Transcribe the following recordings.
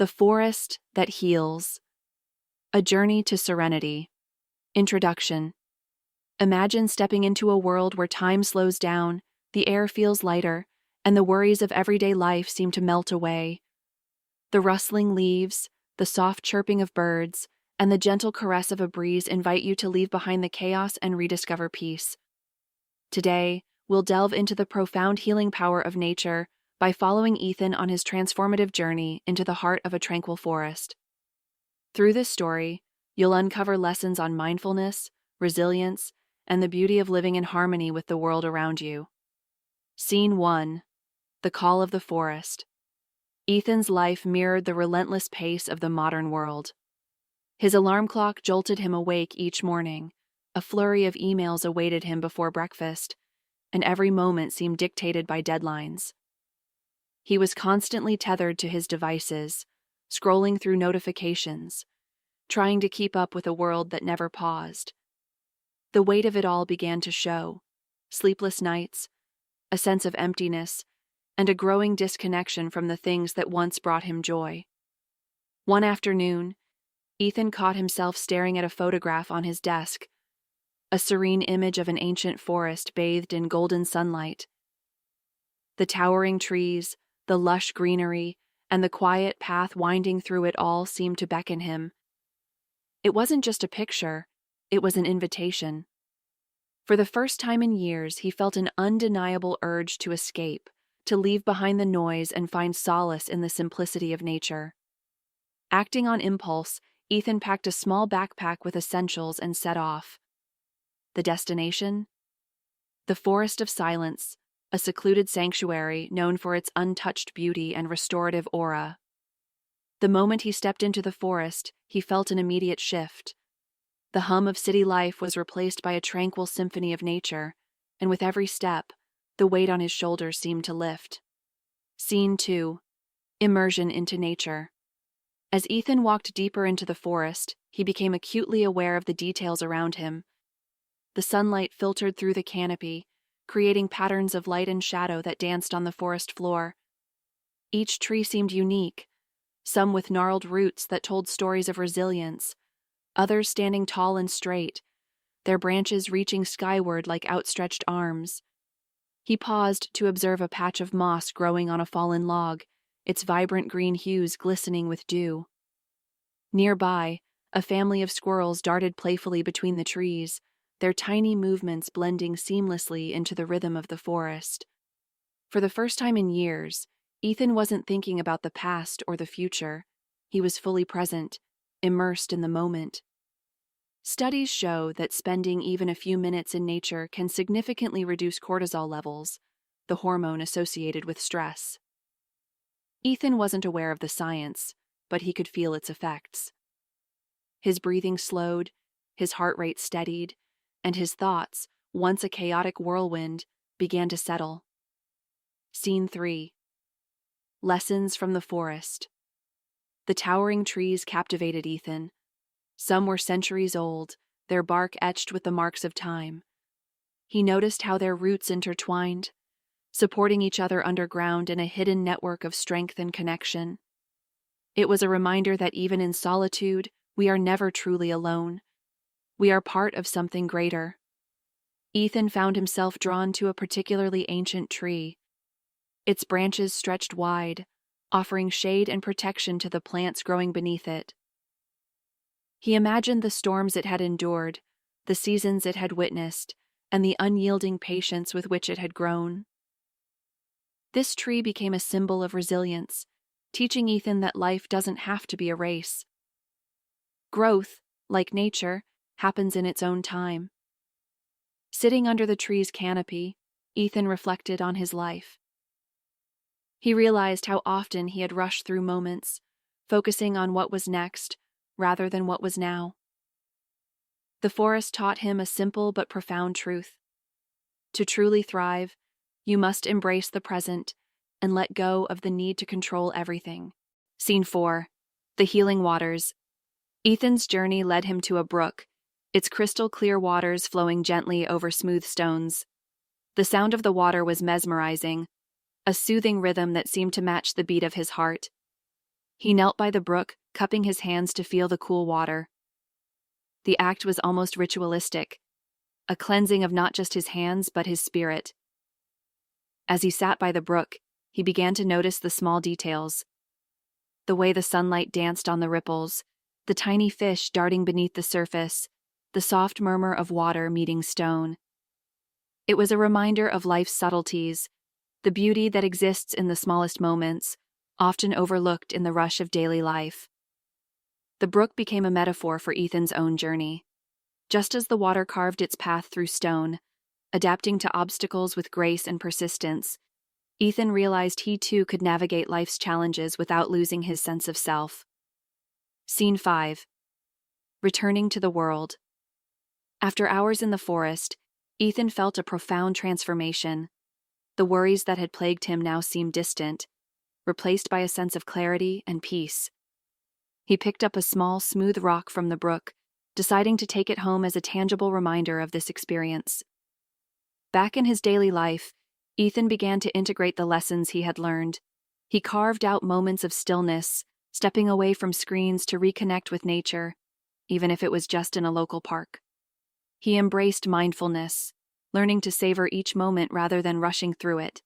The Forest That Heals. A Journey to Serenity. Introduction. Imagine stepping into a world where time slows down, the air feels lighter, and the worries of everyday life seem to melt away. The rustling leaves, the soft chirping of birds, and the gentle caress of a breeze invite you to leave behind the chaos and rediscover peace. Today, we'll delve into the profound healing power of nature by following Ethan on his transformative journey into the heart of a tranquil forest. Through this story, you'll uncover lessons on mindfulness, resilience, and the beauty of living in harmony with the world around you. Scene 1. The Call of the Forest. Ethan's life mirrored the relentless pace of the modern world. His alarm clock jolted him awake each morning, a flurry of emails awaited him before breakfast, and every moment seemed dictated by deadlines. He was constantly tethered to his devices, scrolling through notifications, trying to keep up with a world that never paused. The weight of it all began to show: sleepless nights, a sense of emptiness, and a growing disconnection from the things that once brought him joy. One afternoon, Ethan caught himself staring at a photograph on his desk, a serene image of an ancient forest bathed in golden sunlight. The towering trees, the lush greenery, and the quiet path winding through it all seemed to beckon him. It wasn't just a picture, it was an invitation. For the first time in years, he felt an undeniable urge to escape, to leave behind the noise and find solace in the simplicity of nature. Acting on impulse, Ethan packed a small backpack with essentials and set off. The destination? The Forest of Silence, a secluded sanctuary known for its untouched beauty and restorative aura. The moment he stepped into the forest, he felt an immediate shift. The hum of city life was replaced by a tranquil symphony of nature, and with every step, the weight on his shoulders seemed to lift. Scene 2. Immersion into nature. As Ethan walked deeper into the forest, he became acutely aware of the details around him. The sunlight filtered through the canopy, creating patterns of light and shadow that danced on the forest floor. Each tree seemed unique, some with gnarled roots that told stories of resilience, others standing tall and straight, their branches reaching skyward like outstretched arms. He paused to observe a patch of moss growing on a fallen log, its vibrant green hues glistening with dew. Nearby, a family of squirrels darted playfully between the trees, their tiny movements blending seamlessly into the rhythm of the forest. For the first time in years, Ethan wasn't thinking about the past or the future. He was fully present, immersed in the moment. Studies show that spending even a few minutes in nature can significantly reduce cortisol levels, the hormone associated with stress. Ethan wasn't aware of the science, but he could feel its effects. His breathing slowed, his heart rate steadied, and his thoughts, once a chaotic whirlwind, began to settle. Scene 3. Lessons from the Forest. The towering trees captivated Ethan. Some were centuries old, their bark etched with the marks of time. He noticed how their roots intertwined, supporting each other underground in a hidden network of strength and connection. It was a reminder that even in solitude, we are never truly alone. We are part of something greater. Ethan found himself drawn to a particularly ancient tree. Its branches stretched wide, offering shade and protection to the plants growing beneath it. He imagined the storms it had endured, the seasons it had witnessed, and the unyielding patience with which it had grown. This tree became a symbol of resilience, teaching Ethan that life doesn't have to be a race. Growth, like nature, happens in its own time. Sitting under the tree's canopy, Ethan reflected on his life. He realized how often he had rushed through moments, focusing on what was next rather than what was now. The forest taught him a simple but profound truth. To truly thrive, you must embrace the present and let go of the need to control everything. Scene 4. The Healing Waters. Ethan's journey led him to a brook, its crystal-clear waters flowing gently over smooth stones. The sound of the water was mesmerizing, a soothing rhythm that seemed to match the beat of his heart. He knelt by the brook, cupping his hands to feel the cool water. The act was almost ritualistic, a cleansing of not just his hands but his spirit. As he sat by the brook, he began to notice the small details. The way the sunlight danced on the ripples, the tiny fish darting beneath the surface, the soft murmur of water meeting stone. It was a reminder of life's subtleties, the beauty that exists in the smallest moments, often overlooked in the rush of daily life. The brook became a metaphor for Ethan's own journey. Just as the water carved its path through stone, adapting to obstacles with grace and persistence, Ethan realized he too could navigate life's challenges without losing his sense of self. Scene 5. Returning to the world. After hours in the forest, Ethan felt a profound transformation. The worries that had plagued him now seemed distant, replaced by a sense of clarity and peace. He picked up a small, smooth rock from the brook, deciding to take it home as a tangible reminder of this experience. Back in his daily life, Ethan began to integrate the lessons he had learned. He carved out moments of stillness, stepping away from screens to reconnect with nature, even if it was just in a local park. He embraced mindfulness, learning to savor each moment rather than rushing through it.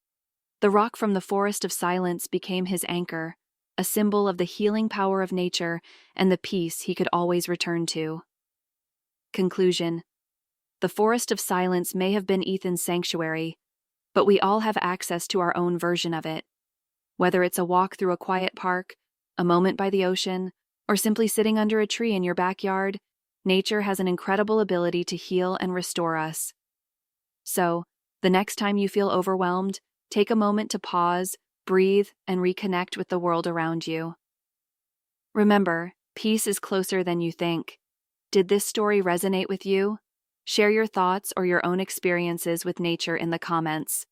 The rock from the forest of silence became his anchor, a symbol of the healing power of nature and the peace he could always return to. Conclusion. The forest of silence may have been Ethan's sanctuary, but we all have access to our own version of it. Whether it's a walk through a quiet park, a moment by the ocean, or simply sitting under a tree in your backyard, nature has an incredible ability to heal and restore us. So, the next time you feel overwhelmed, take a moment to pause, breathe, and reconnect with the world around you. Remember, peace is closer than you think. Did this story resonate with you? Share your thoughts or your own experiences with nature in the comments.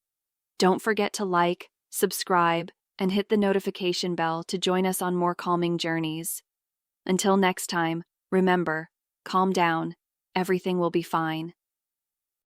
Don't forget to like, subscribe, and hit the notification bell to join us on more calming journeys. Until next time, remember, calm down, everything will be fine.